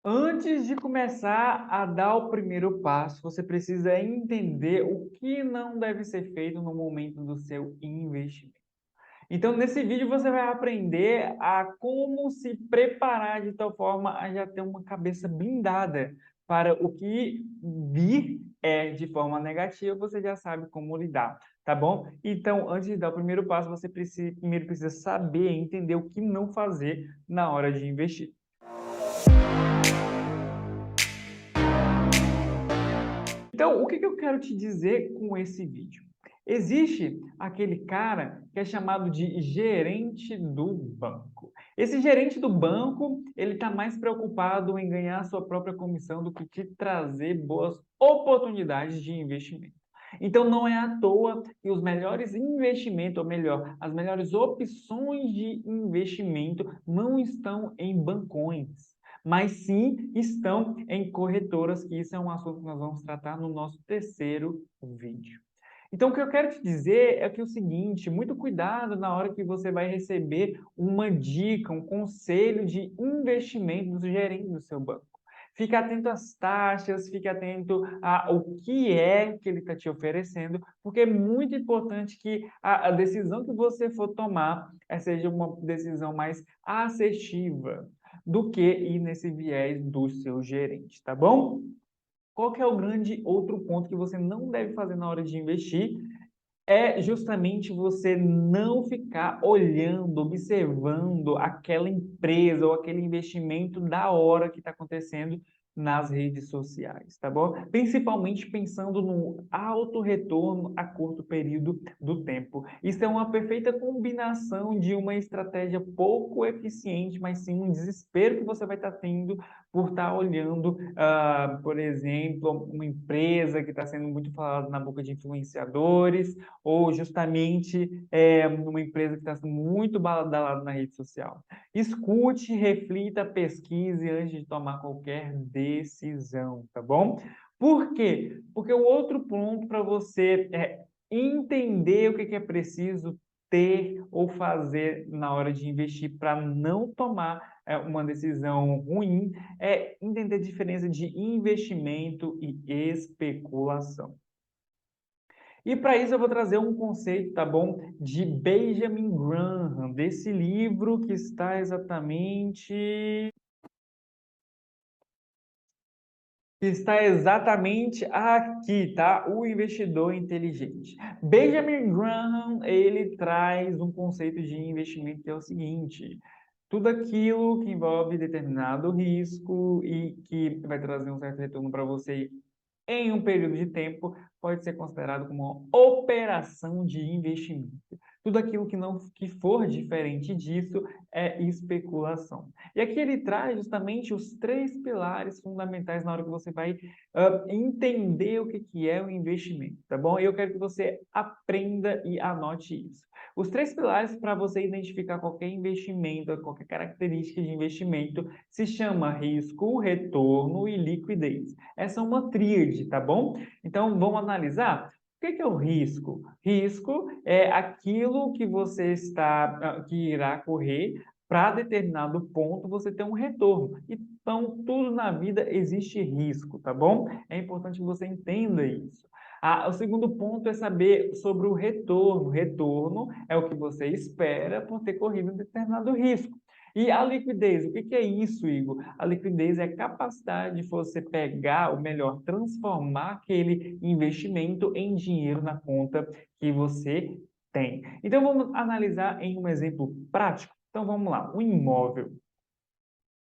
Antes de começar a dar o primeiro passo, você precisa entender o que não deve ser feito no momento do seu investimento. Então, nesse vídeo você vai aprender a como se preparar de tal forma a já ter uma cabeça blindada para o que vir de forma negativa, você já sabe como lidar, tá bom? Então, antes de dar o primeiro passo, você primeiro precisa saber, entender o que não fazer na hora de investir. Então, o que eu quero te dizer com esse vídeo? Existe aquele cara que é chamado de gerente do banco. Esse gerente do banco, ele está mais preocupado em ganhar a sua própria comissão do que te trazer boas oportunidades de investimento. Então, não é à toa que os melhores investimentos, ou melhor, as melhores opções de investimento não estão em bancões, mas sim estão em corretoras, que isso é um assunto que nós vamos tratar no nosso terceiro vídeo. Então, o que eu quero te dizer é que é o seguinte, muito cuidado na hora que você vai receber uma dica, um conselho de investimento do gerente do seu banco. Fique atento às taxas, fique atento ao que é que ele está te oferecendo, porque é muito importante que a decisão que você for tomar seja uma decisão mais assertiva do que ir nesse viés do seu gerente, tá bom? Qual que é o grande outro ponto que você não deve fazer na hora de investir? É justamente você não ficar olhando, observando aquela empresa ou aquele investimento da hora que está acontecendo nas redes sociais, tá bom? Principalmente pensando no alto retorno a curto período do tempo. Isso é uma perfeita combinação de uma estratégia pouco eficiente, mas sim um desespero que você vai estar tendo por estar olhando, por exemplo, uma empresa que está sendo muito falada na boca de influenciadores, ou justamente uma empresa que está sendo muito badalada na rede social. Escute, reflita, pesquise antes de tomar qualquer decisão, tá bom? Por quê? Porque o outro ponto para você entender o que é preciso ter ou fazer na hora de investir para não tomar uma decisão ruim é entender a diferença de investimento e especulação. E para isso eu vou trazer um conceito, tá bom? De Benjamin Graham, desse livro que está exatamente aqui, tá? O Investidor Inteligente. Benjamin Graham, ele traz um conceito de investimento que é o seguinte: tudo aquilo que envolve determinado risco e que vai trazer um certo retorno para você em um período de tempo pode ser considerado como uma operação de investimento. Tudo aquilo que for diferente disso é especulação. E aqui ele traz justamente os três pilares fundamentais na hora que você vai entender o que é o investimento, tá bom? Eu quero que você aprenda e anote isso. Os três pilares para você identificar qualquer investimento, qualquer característica de investimento, se chama risco, retorno e liquidez. Essa é uma tríade, tá bom? Então, vamos analisar? O que é o risco? Risco é aquilo que você que irá correr para determinado ponto você ter um retorno. Então, tudo na vida existe risco, tá bom? É importante que você entenda isso. O segundo ponto é saber sobre o retorno. Retorno é o que você espera por ter corrido um determinado risco. E a liquidez, o que é isso, Igor? A liquidez é a capacidade de você pegar, ou melhor, transformar aquele investimento em dinheiro na conta que você tem. Então, vamos analisar em um exemplo prático. Então, vamos lá. Um imóvel.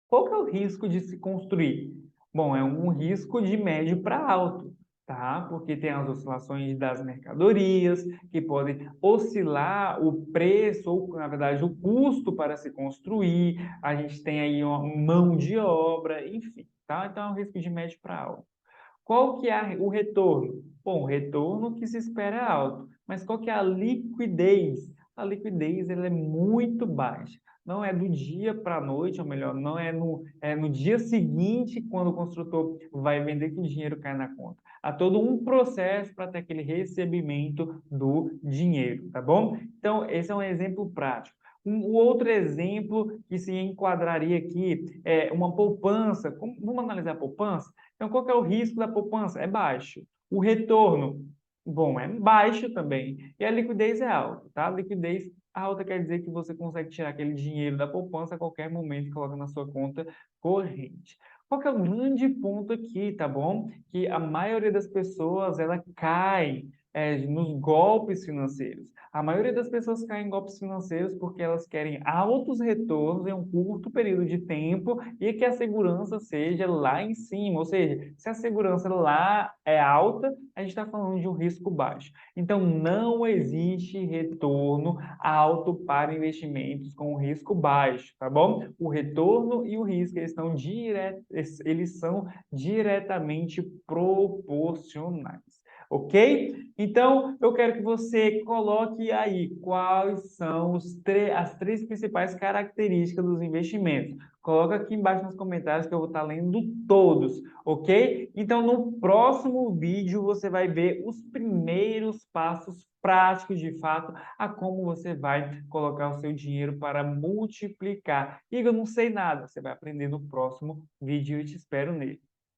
Qual que é o risco de se construir? Bom, é um risco de médio para alto, tá? Porque tem as oscilações das mercadorias, que podem oscilar o preço, ou, na verdade, o custo para se construir. A gente tem aí uma mão de obra, enfim, tá? Então, é um risco de médio para alto. Qual que é o retorno? Bom, o retorno que se espera é alto, mas qual que é a liquidez? A liquidez ela é muito baixa. Não é do dia para a noite, ou melhor, não é no dia seguinte, quando o construtor vai vender, que o dinheiro cai na conta. Há todo um processo para ter aquele recebimento do dinheiro, tá bom? Então, esse é um exemplo prático. O outro exemplo que se enquadraria aqui é uma poupança. Vamos analisar a poupança? Então, qual que é o risco da poupança? É baixo. O retorno, bom, é baixo também. E a liquidez é alta, tá? A liquidez alta quer dizer que você consegue tirar aquele dinheiro da poupança a qualquer momento e coloca na sua conta corrente. Qual que é o grande ponto aqui, tá bom? Que a maioria das pessoas, ela cai nos golpes financeiros. A maioria das pessoas cai em golpes financeiros porque elas querem altos retornos em um curto período de tempo e que a segurança seja lá em cima. Ou seja, se a segurança lá é alta, a gente está falando de um risco baixo. Então, não existe retorno alto para investimentos com risco baixo, tá bom? O retorno e o risco eles são diretamente proporcionais. Ok? Então, eu quero que você coloque aí quais são as três principais características dos investimentos. Coloca aqui embaixo nos comentários que eu vou estar lendo todos, ok? Então, no próximo vídeo, você vai ver os primeiros passos práticos, de fato, a como você vai colocar o seu dinheiro para multiplicar. Igor, eu não sei nada. Você vai aprender no próximo vídeo e eu te espero nele.